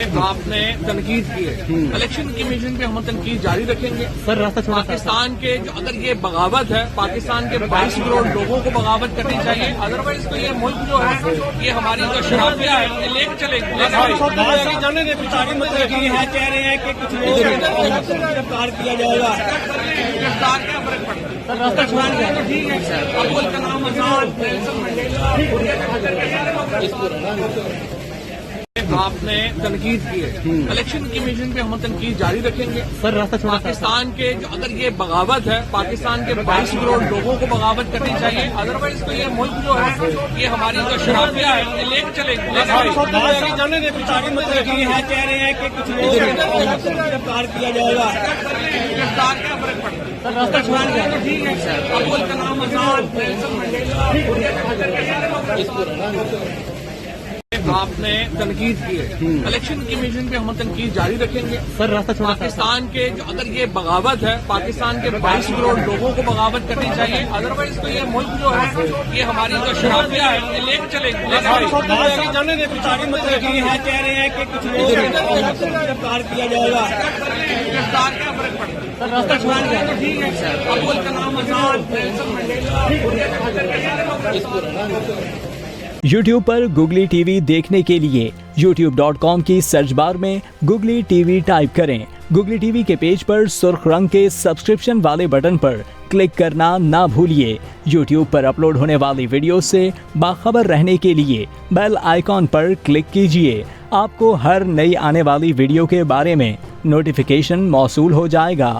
आपने तनकीद की है, इलेक्शन कमीशन पे हम तनकीद जारी रखेंगे। सर रास्ता छोड़ा पाकिस्तान के जो अगर ये बगावत है, पाकिस्तान के 22 करोड़ लोगों को बगावत करनी चाहिए। अदरवाइज तो ये मुल्क जो है ये हमारी जो शराफिया है ये लेकर चलेगी। जाने के पिछाड़ी मतलब की है, कह रहे हैं कि कुछ लोग गिरफ्तार किया जाएगा। गिरफ्तार क्या फर्क पड़ता है? सर रास्ता छोड़ा तो ठीक है, अब्दुल कलाम आजाद, नेल्सन मंडेला आपने तनकीद की है, इलेक्शन कमीशन पे हम तनकीद जारी रखेंगे। सर रास्ता छोड़ा पाकिस्तान के जो अगर ये बगावत है, पाकिस्तान के 22 करोड़ लोगों को बगावत करनी चाहिए। अदरवाइज तो ये मुल्क जो है ये हमारी जो शराफिया है ये लेकर चलेगी। जाने के पिछाड़ी मतलब की है, कह रहे हैं कि कुछ लोग गिरफ्तार किया जाएगा। गिरफ्तार क्या फर्क पड़ता है? सर रास्ता छोड़ा तो ठीक है, अब्दुल कलाम आजाद, नेल्सन मंडेला आपने तनकीद की है, इलेक्शन कमीशन पे हम तनकीद जारी रखेंगे। सर रास्ता छोड़ा पाकिस्तान के जो अगर ये बगावत है, पाकिस्तान के 22 करोड़ लोगों को बगावत करनी चाहिए। अदरवाइज तो ये मुल्क जो है ये हमारी जो शराफिया है ये लेकर चलेगी। जाने के पिछाड़ी मतलब की है, कह रहे हैं कि कुछ लोग गिरफ्तार किया जाएगा। गिरफ्तार क्या फर्क पड़ता है? सर रास्ता छोड़ा तो ठीक है, Abdul Kalam Azad, Nelson Mandela YouTube पर गुगली टीवी देखने के लिए youtube.com की सर्च बार में गुगली टीवी टाइप करें। गुगली टीवी के पेज पर सुर्ख रंग के सब्सक्रिप्शन वाले बटन पर क्लिक करना ना भूलिए। YouTube पर अपलोड होने वाली वीडियो से बाखबर रहने के लिए बेल आइकॉन पर क्लिक कीजिए। आपको हर नई आने वाली वीडियो के बारे में नोटिफिकेशन मौसूल हो जाएगा।